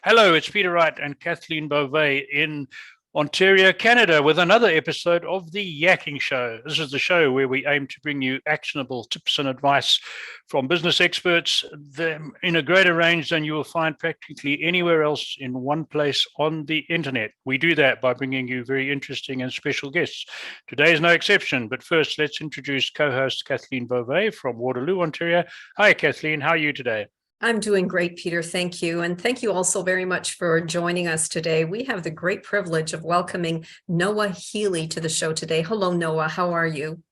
Hello, it's Peter Wright and Kathleen Beauvais in Ontario, Canada, with another episode of the Yakking Show. This is the show where we aim to bring you actionable tips and advice from business experts in a greater range than you will find practically anywhere else in one place on the internet. We do that by bringing you very interesting and special guests. Today is no exception, but first let's introduce co-host Kathleen Beauvais from Waterloo, Ontario. Hi, Kathleen. How are you today? I'm doing great, Peter. Thank you. And thank you also very much for joining us today. We have the great privilege of welcoming Noah Healy to the show today. Hello, Noah. How are you?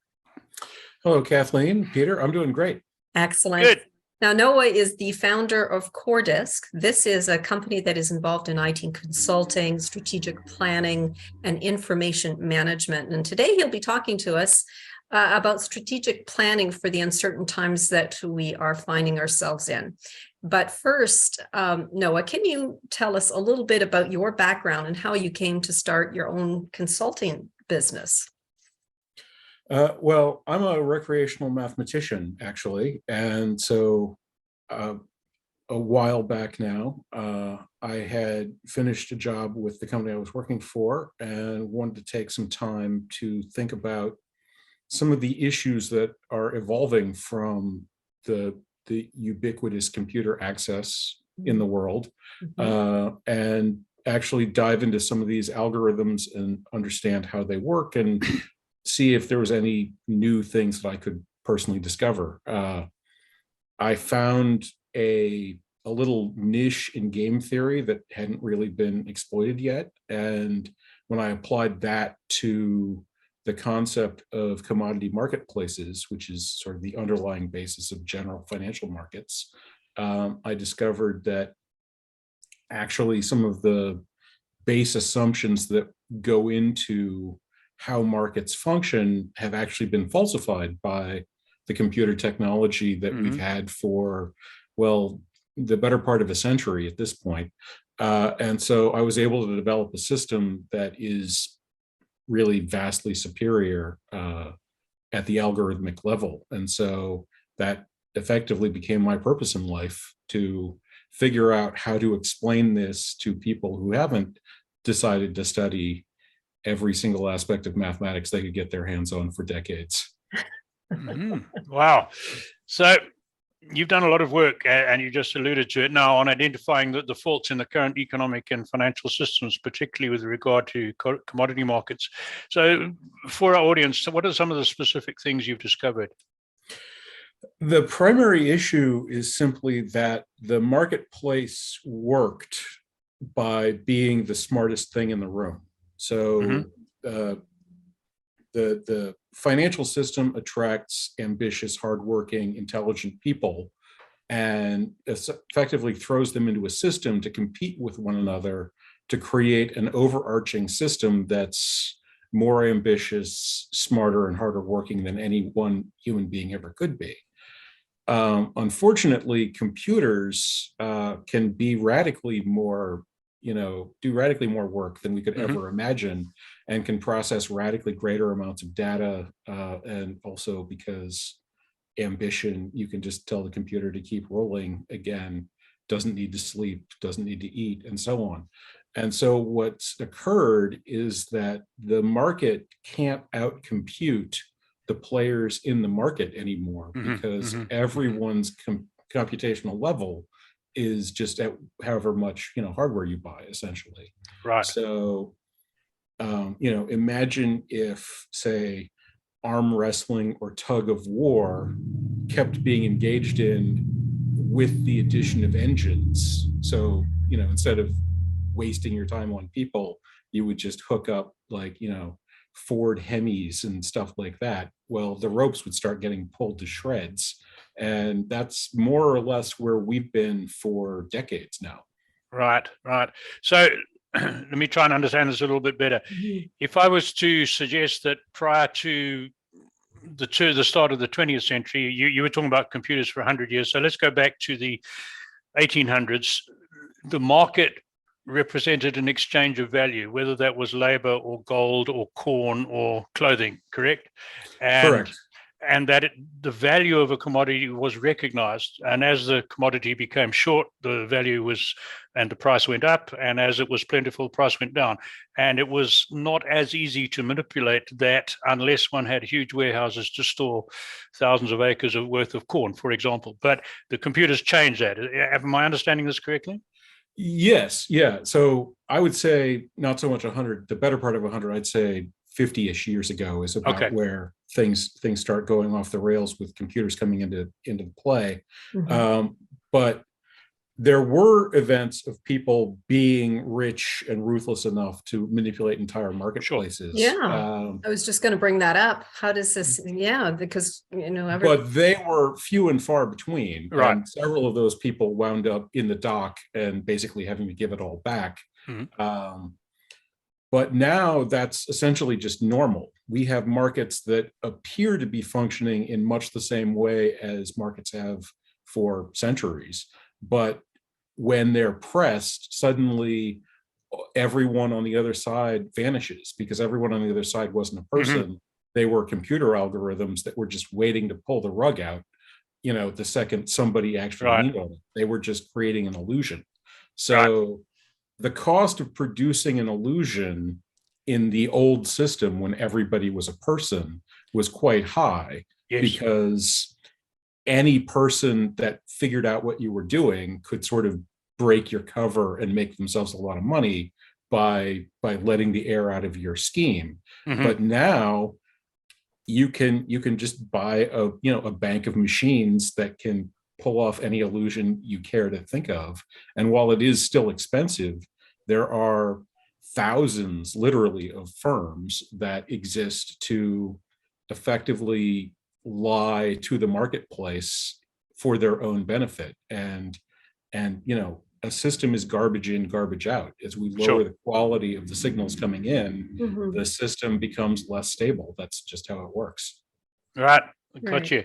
Hello, Kathleen. Peter, I'm doing great. Excellent. Good. Now, Noah is the founder of Coordisc. This is a company that is involved in IT consulting, strategic planning, and information management. And today he'll be talking to us about strategic planning for the uncertain times that we are finding ourselves in. But first, Noah, can you tell us a little bit about your background and how you came to start your own consulting business? Well, I'm a recreational mathematician, actually. And so a while back now, I had finished a job with the company I was working for and wanted to take some time to think about some of the issues that are evolving from the ubiquitous computer access in the world, and actually dive into some of these algorithms and understand how they work and see if there was any new things that I could personally discover. I found a little niche in game theory that hadn't really been exploited yet. And when I applied that to the concept of commodity marketplaces, which is sort of the underlying basis of general financial markets, I discovered that actually some of the base assumptions that go into how markets function have actually been falsified by the computer technology that we've had for, well, the better part of a century at this point. And so I was able to develop a system that is really vastly superior at the algorithmic level. And so that effectively became my purpose in life, to figure out how to explain this to people who haven't decided to study every single aspect of mathematics they could get their hands on for decades. Wow. So you've done a lot of work, and you just alluded to it now, on identifying the faults in the current economic and financial systems, particularly with regard to commodity markets. So for our audience, what are some of the specific things you've discovered? The primary issue is simply that the marketplace worked by being the smartest thing in the room. So the financial system attracts ambitious, hardworking, intelligent people, and effectively throws them into a system to compete with one another to create an overarching system that's more ambitious, smarter, and harder working than any one human being ever could be. Unfortunately, computers can be radically more, do radically more work than we could ever imagine, and can process radically greater amounts of data. And also because ambition, you can just tell the computer to keep rolling again, doesn't need to sleep, doesn't need to eat, and so on. And so what's occurred is that the market can't outcompute the players in the market anymore, because everyone's computational level is just at however much hardware you buy, essentially. Right. So imagine if, say, arm wrestling or tug of war kept being engaged in with the addition of engines. So instead of wasting your time on people, you would just hook up Ford Hemis and stuff like that. Well, the ropes would start getting pulled to shreds. And that's more or less where we've been for decades now. Right. So let me try and understand this a little bit better. If I was to suggest that prior to the start of the 20th century, you were talking about computers for 100 years. So let's go back to the 1800s. The market represented an exchange of value, whether that was labor or gold or corn or clothing, correct? And Correct. and that the value of a commodity was recognized. And as the commodity became short, the value was, and the price went up. And as it was plentiful, price went down. And it was not as easy to manipulate that unless one had huge warehouses to store thousands of acres of worth of corn, for example. But the computers changed that. Am I understanding this correctly? Yes. Yeah. So I would say not so much 100, the better part of 100, I'd say 50-ish years ago is about where things start going off the rails with computers coming into play. But there were events of people being rich and ruthless enough to manipulate entire marketplaces. Yeah, I was just going to bring that up. How does this? Yeah, because but they were few and far between, right? And several of those people wound up in the dock and basically having to give it all back. But now that's essentially just normal. We have markets that appear to be functioning in much the same way as markets have for centuries. But when they're pressed, suddenly everyone on the other side vanishes, because everyone on the other side wasn't a person. They were computer algorithms that were just waiting to pull the rug out, the second somebody actually leaned on it. They were just creating an illusion. So the cost of producing an illusion in the old system when everybody was a person was quite high, because any person that figured out what you were doing could sort of break your cover and make themselves a lot of money by letting the air out of your scheme. But now you can just buy a bank of machines that can pull off any illusion you care to think of. And while it is still expensive, there are thousands, literally, of firms that exist to effectively lie to the marketplace for their own benefit. And a system is garbage in, garbage out. As we lower the quality of the signals coming in, the system becomes less stable. That's just how it works. Right. Got you.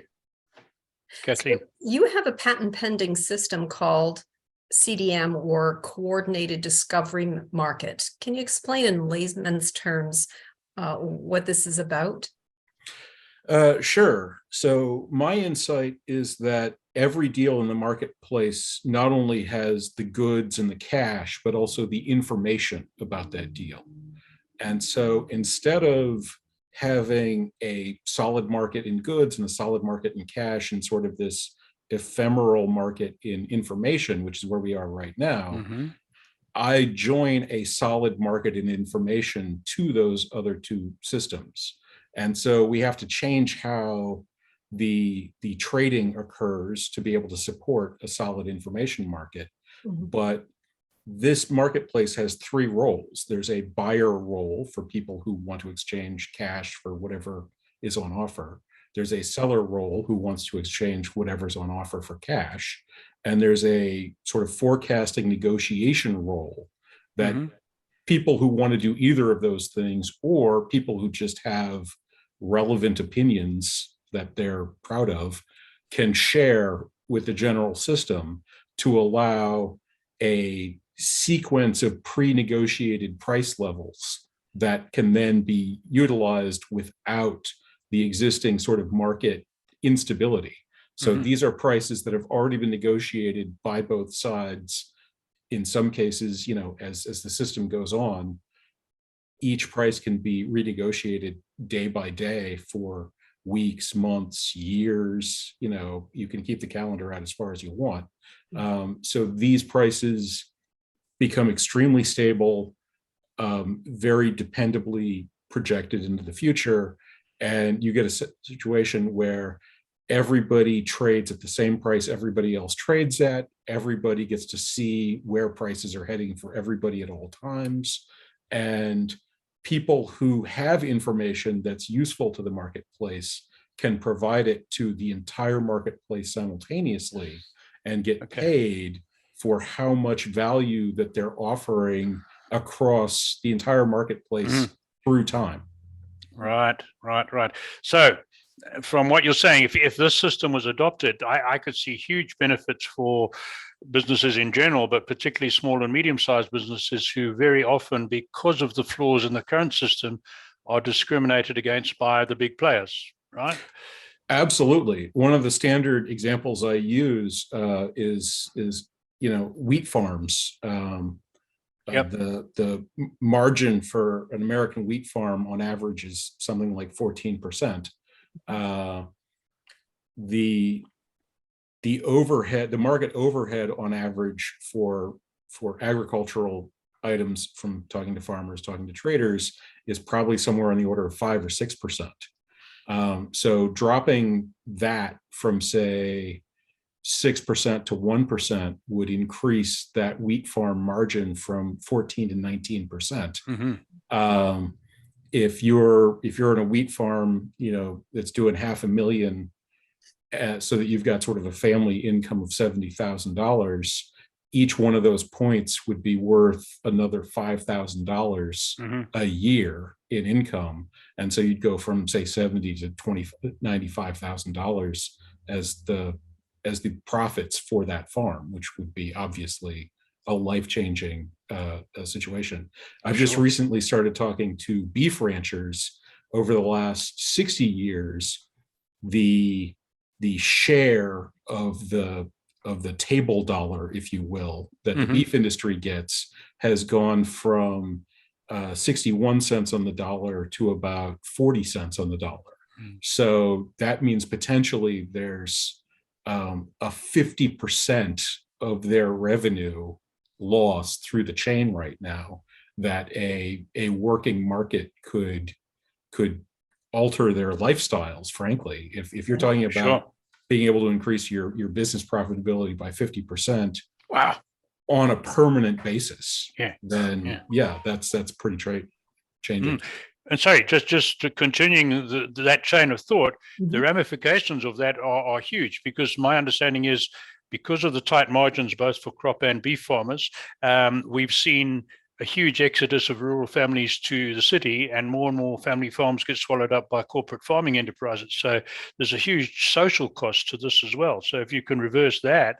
Kathleen. So you have a patent pending system called CDM, or Coordinated Discovery Market. Can you explain in layman's terms what this is about? Sure. So my insight is that every deal in the marketplace not only has the goods and the cash, but also the information about that deal. And so instead of having a solid market in goods and a solid market in cash and sort of this ephemeral market in information, which is where we are right now, I join a solid market in information to those other two systems. And so we have to change how the trading occurs to be able to support a solid information market. But this marketplace has three roles. There's a buyer role for people who want to exchange cash for whatever is on offer. There's a seller role who wants to exchange whatever's on offer for cash. And there's a sort of forecasting negotiation role that people who want to do either of those things, or people who just have relevant opinions that they're proud of, can share with the general system to allow a sequence of pre-negotiated price levels that can then be utilized without the existing sort of market instability. So these are prices that have already been negotiated by both sides. In some cases, as the system goes on, each price can be renegotiated day by day for weeks, months, years. You can keep the calendar out as far as you want. So these prices become extremely stable, very dependably projected into the future. And you get a situation where everybody trades at the same price everybody else trades at. Everybody gets to see where prices are heading for everybody at all times. And people who have information that's useful to the marketplace can provide it to the entire marketplace simultaneously and get paid for how much value that they're offering across the entire marketplace through time. Right. So from what you're saying, if this system was adopted, I could see huge benefits for businesses in general, but particularly small and medium-sized businesses who very often, because of the flaws in the current system, are discriminated against by the big players, right? Absolutely. One of the standard examples I use is wheat farms. The margin for an American wheat farm on average is something like 14%. The overhead, the market overhead on average for agricultural items, from talking to farmers, talking to traders, is probably somewhere on the order of 5 or 6%. So dropping that from, say, 6% to 1% would increase that wheat farm margin from 14 to 19%. If you're in a wheat farm, that's doing $500,000, so that you've got sort of a family income of $70,000, each one of those points would be worth another $5,000 a year in income. And so you'd go from, say, $70,000 to $95,000 as the profits for that farm, which would be obviously a life-changing situation. I've just recently started talking to beef ranchers. Over the last 60 years, the share of the table dollar, if you will, that the beef industry gets has gone from 61 cents on the dollar to about 40 cents on the dollar. So that means potentially there's a 50% of their revenue lost through the chain right now, that a working market could alter their lifestyles, frankly. If you're talking about being able to increase your business profitability by 50%, wow, on a permanent basis, then that's pretty changing. And sorry, just to continuing that chain of thought, the ramifications of that are huge, because my understanding is, because of the tight margins both for crop and beef farmers, we've seen a huge exodus of rural families to the city, and more family farms get swallowed up by corporate farming enterprises. So there's a huge social cost to this as well. So if you can reverse that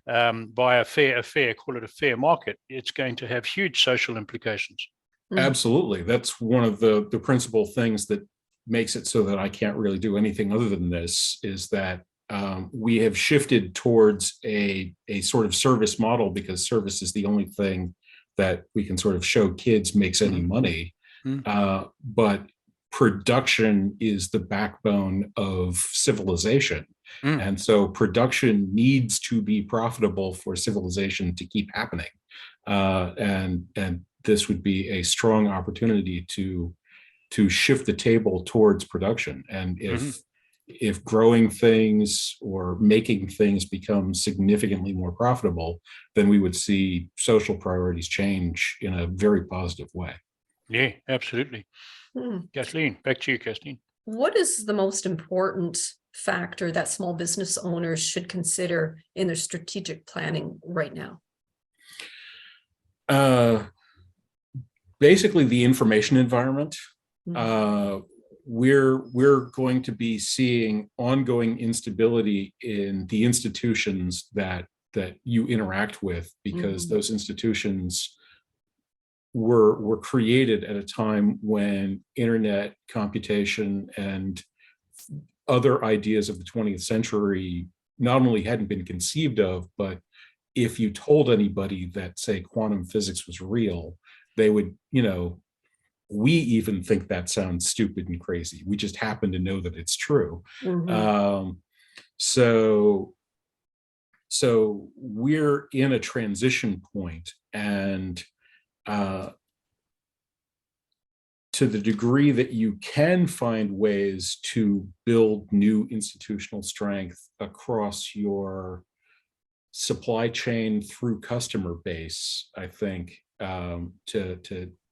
by a fair, call it a fair market, it's going to have huge social implications. Absolutely. That's one of the principal things that makes it so that I can't really do anything other than this, is that we have shifted towards a sort of service model, because service is the only thing that we can sort of show kids makes any money. But production is the backbone of civilization. And so production needs to be profitable for civilization to keep happening. And this would be a strong opportunity to shift the table towards production. And if growing things or making things become significantly more profitable, then we would see social priorities change in a very positive way. Yeah, absolutely. Kathleen, back to you, Kathleen. What is the most important factor that small business owners should consider in their strategic planning right now? Basically, the information environment. We're going to be seeing ongoing instability in the institutions that you interact with, because those institutions were created at a time when internet, computation, and other ideas of the 20th century not only hadn't been conceived of, but if you told anybody that, say, quantum physics was real, they would, we even think that sounds stupid and crazy. We just happen to know that it's true. So we're in a transition point, and to the degree that you can find ways to build new institutional strength across your supply chain through customer base, I think, to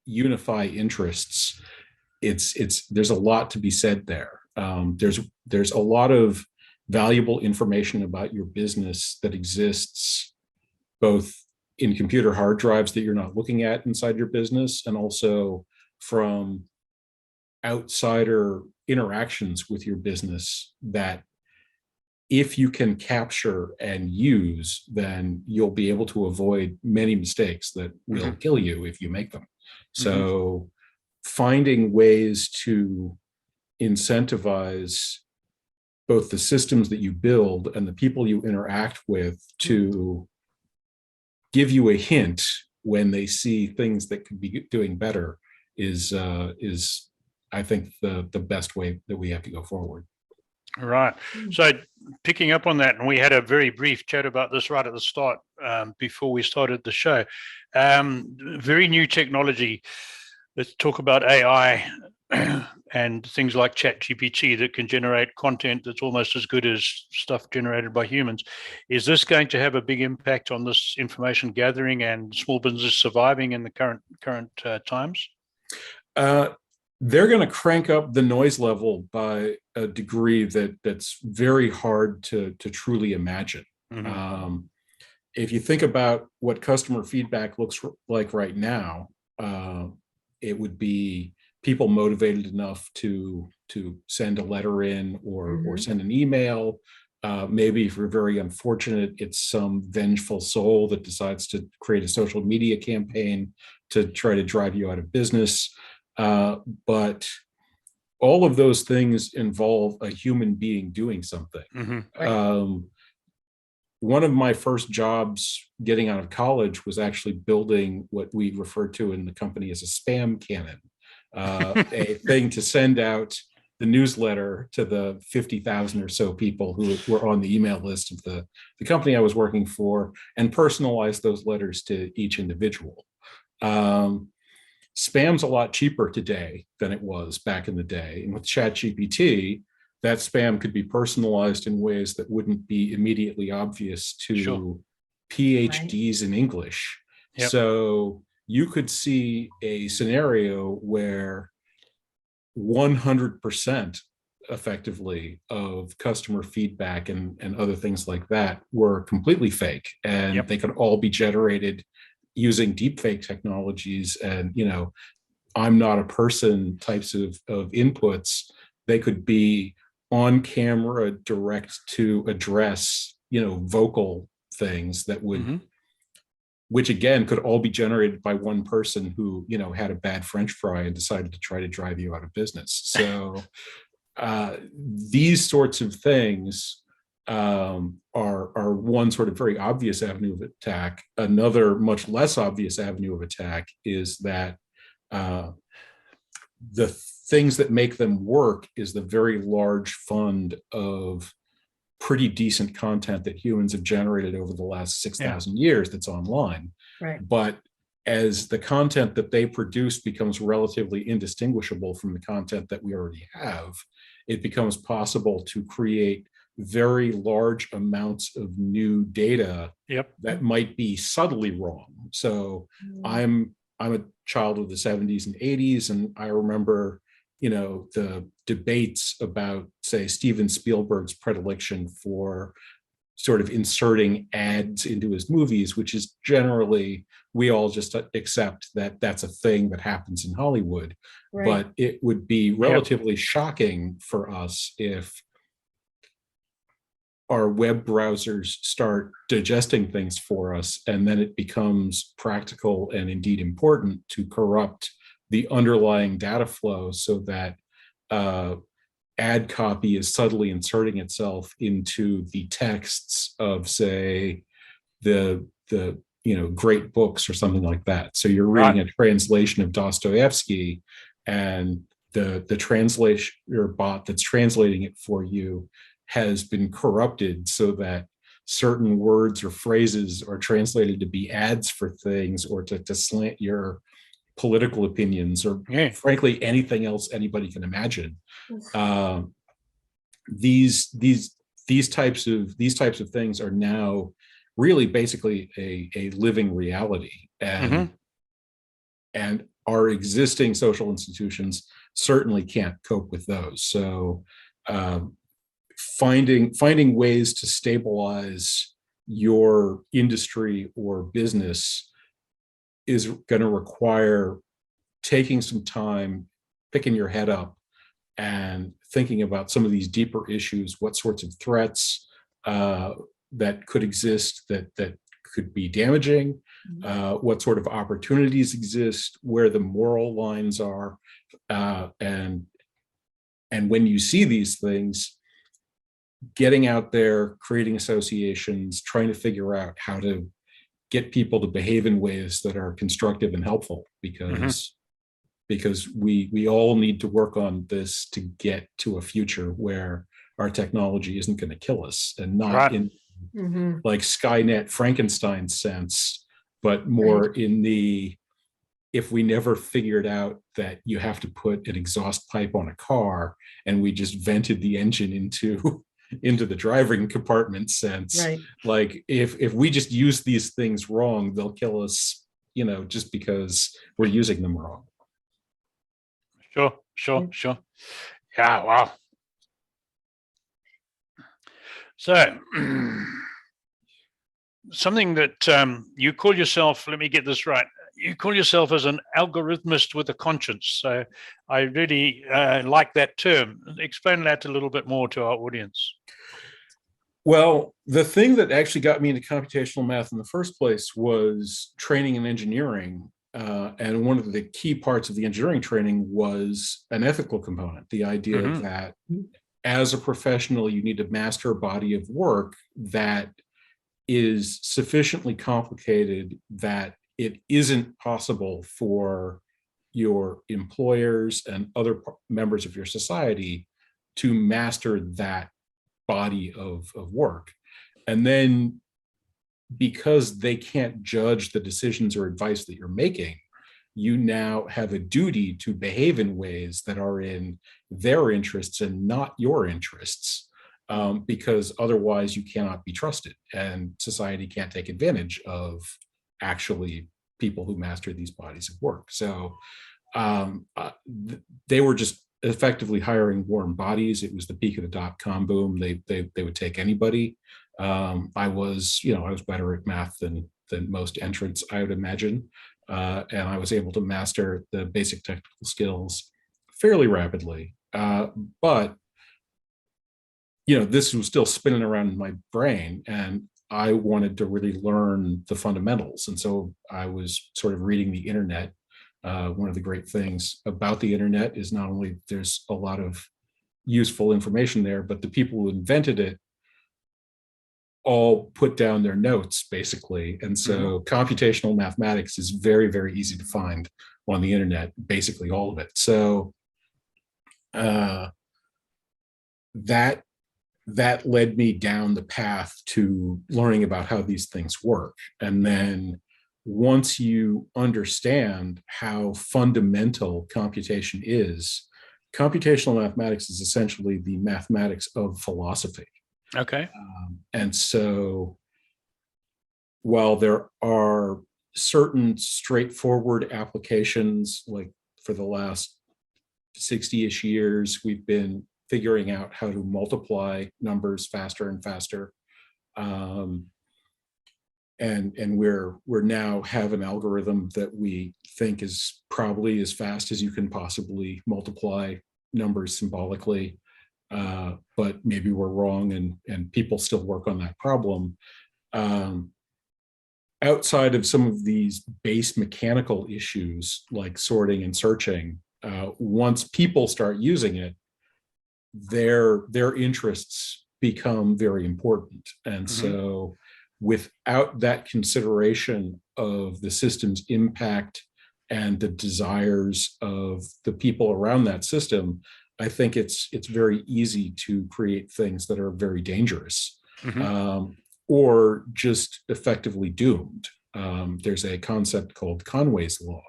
unify interests, there's a lot to be said there. There's a lot of valuable information about your business that exists both in computer hard drives that you're not looking at inside your business, and also from outsider interactions with your business that, if you can capture and use, then you'll be able to avoid many mistakes that will kill you if you make them. So finding ways to incentivize both the systems that you build and the people you interact with to give you a hint when they see things that could be doing better is I think the best way that we have to go forward. Right. So picking up on that, and we had a very brief chat about this right at the start before we started the show. Very new technology. Let's talk about AI and things like ChatGPT that can generate content that's almost as good as stuff generated by humans. Is this going to have a big impact on this information gathering and small business surviving in the current times? They're going to crank up the noise level by a degree that's very hard to truly imagine. Mm-hmm. If you think about what customer feedback looks like right now, it would be people motivated enough to send a letter in or send an email. Maybe if we're very unfortunate, it's some vengeful soul that decides to create a social media campaign to try to drive you out of business. But all of those things involve a human being doing something. Mm-hmm. Right. One of my first jobs getting out of college was actually building what we refer to in the company as a spam cannon, a thing to send out the newsletter to the 50,000 or so people who were on the email list of the company I was working for, and personalize those letters to each individual. Spam's a lot cheaper today than it was back in the day. And with ChatGPT, that spam could be personalized in ways that wouldn't be immediately obvious to Sure. PhDs in English. Yep. So you could see a scenario where 100% effectively of customer feedback and other things like that were completely fake, and Yep. they could all be generated using deepfake technologies and, I'm not a person types of inputs. They could be on camera, direct to address, vocal things that would, Mm-hmm. which again could all be generated by one person who, had a bad French fry and decided to try to drive you out of business. So these sorts of things are one sort of very obvious avenue of attack. Another much less obvious avenue of attack is that the things that make them work is the very large fund of pretty decent content that humans have generated over the last 6,000 years that's online. Right. But as the content that they produce becomes relatively indistinguishable from the content that we already have, it becomes possible to create very large amounts of new data Yep. that might be subtly wrong. So I'm a child of the 70s and 80s, and I remember, the debates about, say, Steven Spielberg's predilection for sort of inserting ads into his movies, which is generally, we all just accept that that's a thing that happens in Hollywood. Right. But it would be relatively shocking for us if our web browsers start digesting things for us, and then it becomes practical and indeed important to corrupt the underlying data flow so that ad copy is subtly inserting itself into the texts of, say, the great books or something like that. So you're reading a translation of Dostoevsky, and the translation bot that's translating it for you has been corrupted so that certain words or phrases are translated to be ads for things, or to slant your political opinions, or frankly anything else anybody can imagine. These types of things are now really basically a living reality, and our existing social institutions certainly can't cope with those. So finding ways to stabilize your industry or business is going to require taking some time, picking your head up, and thinking about some of these deeper issues. What sorts of threats that could exist that could be damaging? What sort of opportunities exist? Where the moral lines are? And when you see these things, getting out there, creating associations, trying to figure out how to get people to behave in ways that are constructive and helpful, because we all need to work on this to get to a future where our technology isn't going to kill us, and not in like Skynet Frankenstein sense, but more in the, if we never figured out that you have to put an exhaust pipe on a car and we just vented the engine into the driving compartment sense, like if we just use these things wrong, they'll kill us, just because we're using them wrong. Sure. Yeah, wow. So something that you call yourself, let me get this right, you call yourself as an algorithmist with a conscience. So I really like that term. Explain that a little bit more to our audience. Well, the thing that actually got me into computational math in the first place was training in engineering. And one of the key parts of the engineering training was an ethical component, the idea that as a professional, you need to master a body of work that is sufficiently complicated that it isn't possible for your employers and other members of your society to master that body of work. And then because they can't judge the decisions or advice that you're making, you now have a duty to behave in ways that are in their interests and not your interests, because otherwise you cannot be trusted, and society can't take advantage of actually people who master these bodies of work. So they were just effectively hiring warm bodies. It was the peak of the dot-com boom. They would take anybody. I was better at math than most entrants, I would imagine. And I was able to master the basic technical skills fairly rapidly. But this was still spinning around in my brain, and I wanted to really learn the fundamentals. And so I was sort of reading the internet. One of the great things about the internet is not only there's a lot of useful information there, but the people who invented it all put down their notes, basically. And so computational mathematics is very, very easy to find on the internet, basically all of it. So that led me down the path to learning about how these things work. And then once you understand how fundamental computation is, computational mathematics is essentially the mathematics of philosophy. Okay. And so while there are certain straightforward applications, like for the last 60-ish years, we've been figuring out how to multiply numbers faster and faster. And we're now have an algorithm that we think is probably as fast as you can possibly multiply numbers symbolically. But maybe we're wrong, and people still work on that problem. Outside of some of these base mechanical issues like sorting and searching, once people start using it, their interests become very important. And so without that consideration of the system's impact and the desires of the people around that system, I think it's very easy to create things that are very dangerous, or just effectively doomed. There's a concept called Conway's Law,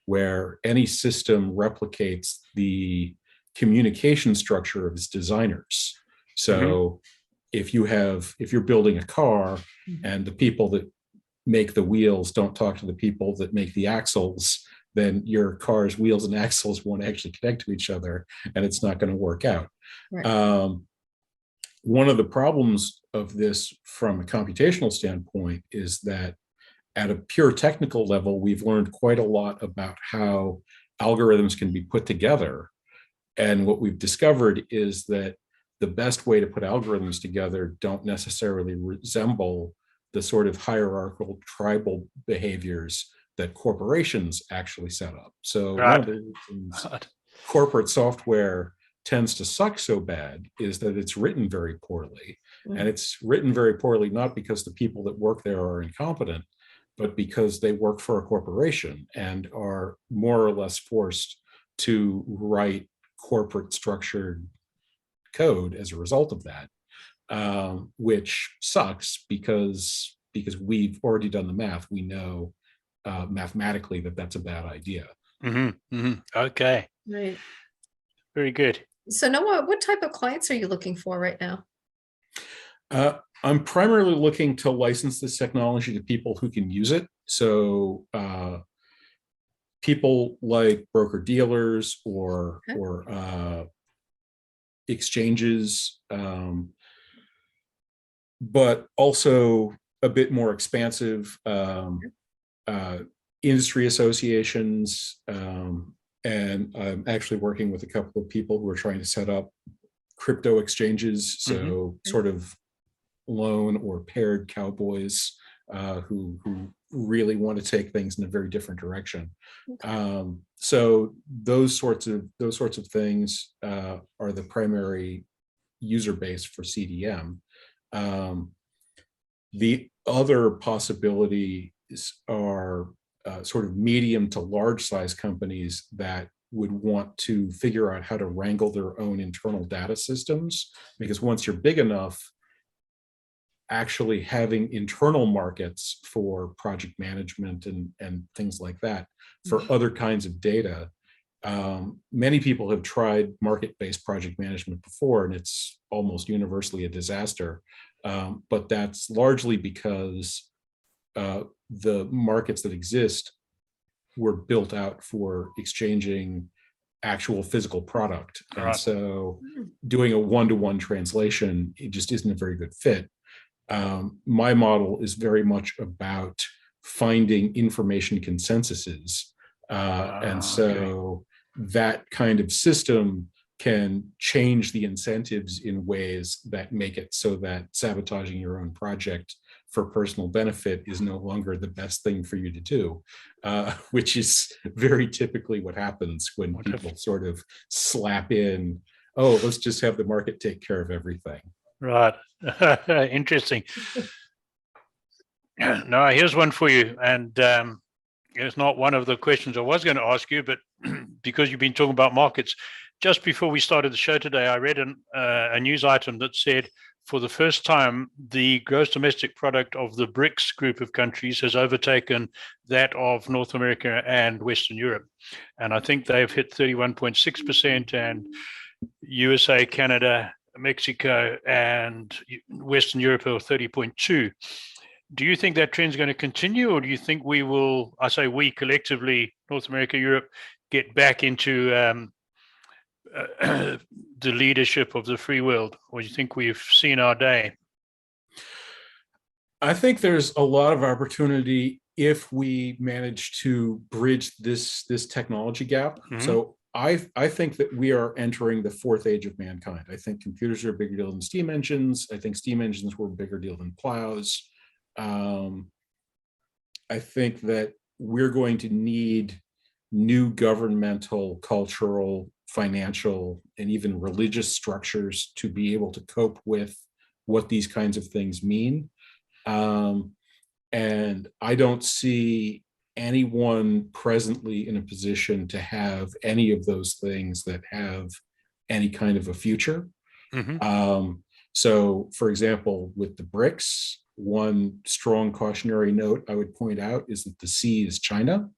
where any system replicates the communication structure of its designers. So if you're building a car and the people that make the wheels don't talk to the people that make the axles, then your car's wheels and axles won't actually connect to each other, and it's not going to work out. Right. One of the problems of this from a computational standpoint is that at a pure technical level, we've learned quite a lot about how algorithms can be put together. And what we've discovered is that the best way to put algorithms together don't necessarily resemble the sort of hierarchical tribal behaviors that corporations actually set up. So one of the reasons corporate software tends to suck so bad is that it's written very poorly. Mm. And it's written very poorly, not because the people that work there are incompetent, but because they work for a corporation and are more or less forced to write corporate structured code as a result of that, which sucks because we've already done the math. We know mathematically that that's a bad idea. Okay. Right. Very good. So Noah, what type of clients are you looking for right now? I'm primarily looking to license this technology to people who can use it. So people like broker dealers or exchanges, but also a bit more expansive industry associations. And I'm actually working with a couple of people who are trying to set up crypto exchanges. So sort of lone or paired cowboys who really want to take things in a very different direction. So those sorts of things are the primary user base for CDM. The other possibilities are sort of medium to large size companies that would want to figure out how to wrangle their own internal data systems, because once you're big enough, actually having internal markets for project management and things like that for other kinds of data. Many people have tried market-based project management before, and it's almost universally a disaster. But that's largely because the markets that exist were built out for exchanging actual physical product. And so doing a one-to-one translation, it just isn't a very good fit. My model is very much about finding information consensuses. And so that kind of system can change the incentives in ways that make it so that sabotaging your own project for personal benefit is no longer the best thing for you to do, which is very typically what happens when people sort of slap in, oh, let's just have the market take care of everything. Right. Interesting. No, here's one for you. And it's not one of the questions I was going to ask you, but because you've been talking about markets, just before we started the show today, I read a news item that said, for the first time, the gross domestic product of the BRICS group of countries has overtaken that of North America and Western Europe. And I think they've hit 31.6%, and USA, Canada, Mexico, and Western Europe are 30.2%. Do you think that trend is going to continue, or do you think we will, I say we collectively, North America, Europe, get back into the leadership of the free world, or do you think we've seen our day? I think there's a lot of opportunity if we manage to bridge this technology gap. So I think that we are entering the fourth age of mankind. I think computers are a bigger deal than steam engines. I think steam engines were a bigger deal than plows. I think that we're going to need new governmental, cultural, financial, and even religious structures to be able to cope with what these kinds of things mean. And I don't see anyone presently in a position to have any of those things that have any kind of a future. So, for example, with the BRICS, one strong cautionary note I would point out is that the C is China.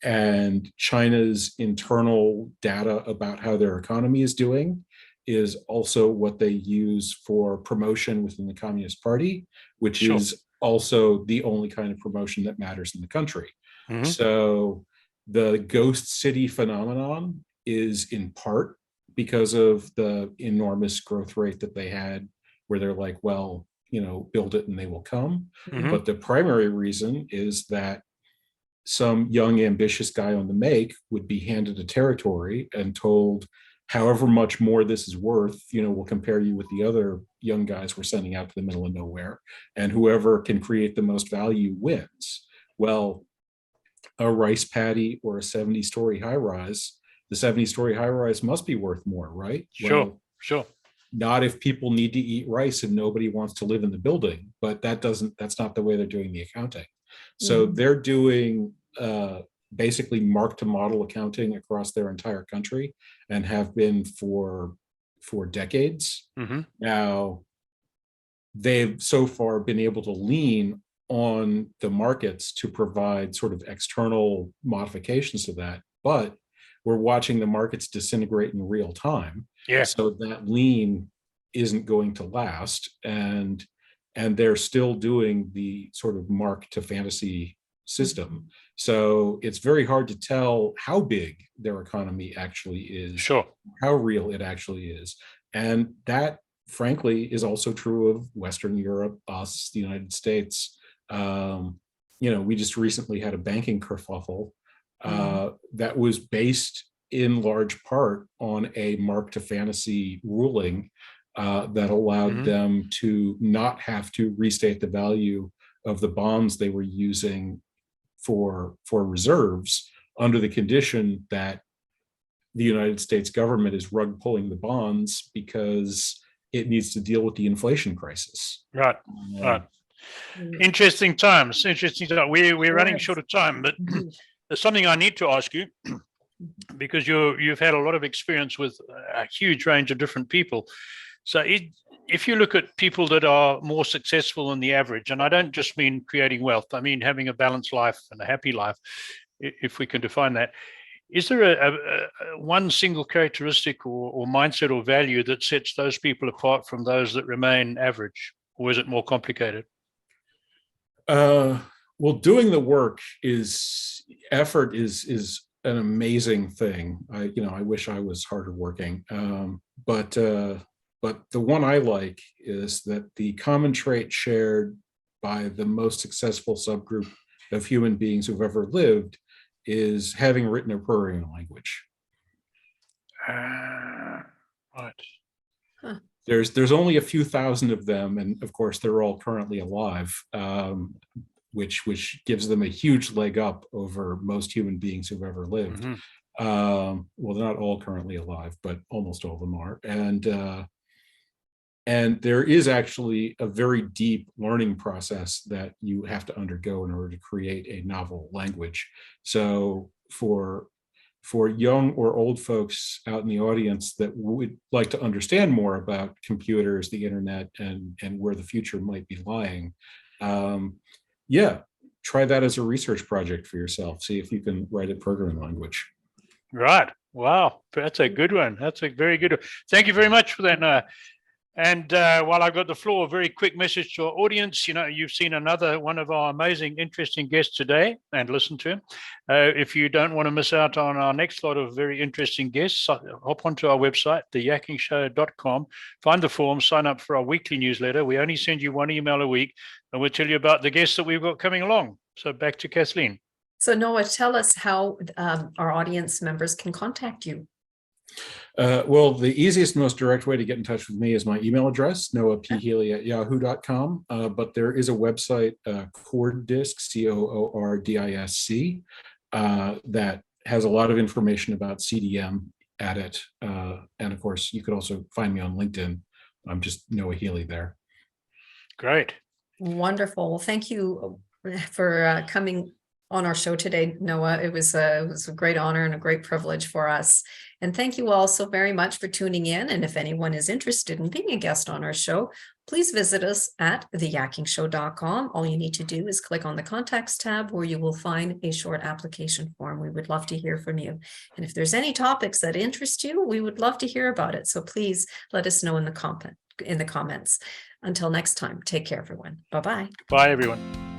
And China's internal data about how their economy is doing is also what they use for promotion within the Communist Party, which is also the only kind of promotion that matters in the country. So the ghost city phenomenon is in part because of the enormous growth rate that they had, where they're like, well, you know, build it and they will come. But the primary reason is that some young, ambitious guy on the make would be handed a territory and told, however much more this is worth, you know, we'll compare you with the other young guys we're sending out to the middle of nowhere, and whoever can create the most value wins. Well, a rice paddy or a 70-story high rise the 70-story high-rise must be worth more, right? Sure, sure. Not if people need to eat rice and nobody wants to live in the building, but that's not the way they're doing the accounting. So they're doing basically mark-to-model accounting across their entire country and have been for decades. Now, they've so far been able to lean on the markets to provide sort of external modifications to that, but we're watching the markets disintegrate in real time. Yeah. So that lean isn't going to last, and they're still doing the sort of mark to fantasy system. So it's very hard to tell how big their economy actually is, Sure, how real it actually is. And that, frankly, is also true of Western Europe, us, the United States. We just recently had a banking kerfuffle that was based in large part on a mark to fantasy ruling that allowed them to not have to restate the value of the bonds they were using for reserves, under the condition that the United States government is rug pulling the bonds because it needs to deal with the inflation crisis. Right. Interesting times. We're running short of time, but there's something I need to ask you, because you've had a lot of experience with a huge range of different people. So if you look at people that are more successful than the average, and I don't just mean creating wealth, I mean having a balanced life and a happy life, if we can define that, is there a one single characteristic or mindset or value that sets those people apart from those that remain average, or is it more complicated? Well, doing the work effort is an amazing thing. I wish I was harder working, but the one I like is that the common trait shared by the most successful subgroup of human beings who've ever lived is having written a programming language. Right. Huh. There's only a few thousand of them, and of course they're all currently alive, which gives them a huge leg up over most human beings who've ever lived. Well, they're not all currently alive, but almost all of them are. And there is actually a very deep learning process that you have to undergo in order to create a novel language. So for young or old folks out in the audience that would like to understand more about computers, the internet, and where the future might be lying, try that as a research project for yourself. See if you can write a programming language. Right. Wow. That's a good one. That's a very good one. Thank you very much for that, Noah. And while I've got the floor, a very quick message to our audience. You've seen another one of our amazing, interesting guests today, and listen to him. If you don't want to miss out on our next lot of very interesting guests, hop onto our website, theyakkingshow.com, find the form, sign up for our weekly newsletter. We only send you one email a week, and we'll tell you about the guests that we've got coming along. So back to Kathleen. So Noah, tell us how our audience members can contact you. Well, the easiest, most direct way to get in touch with me is my email address, noahphealy@yahoo.com. But there is a website, Coordisc, COORDISC, that has a lot of information about CDM at it. And of course, you could also find me on LinkedIn. I'm just Noah Healy there. Great. Wonderful. Well, thank you for coming on our show today, Noah. It was a great honor and a great privilege for us. And thank you all so very much for tuning in. And if anyone is interested in being a guest on our show, please visit us at theyakkingshow.com. All you need to do is click on the contacts tab, where you will find a short application form. We would love to hear from you. And if there's any topics that interest you, we would love to hear about it. So please let us know in the comments. Until next time, take care, everyone. Bye-bye. Bye, everyone.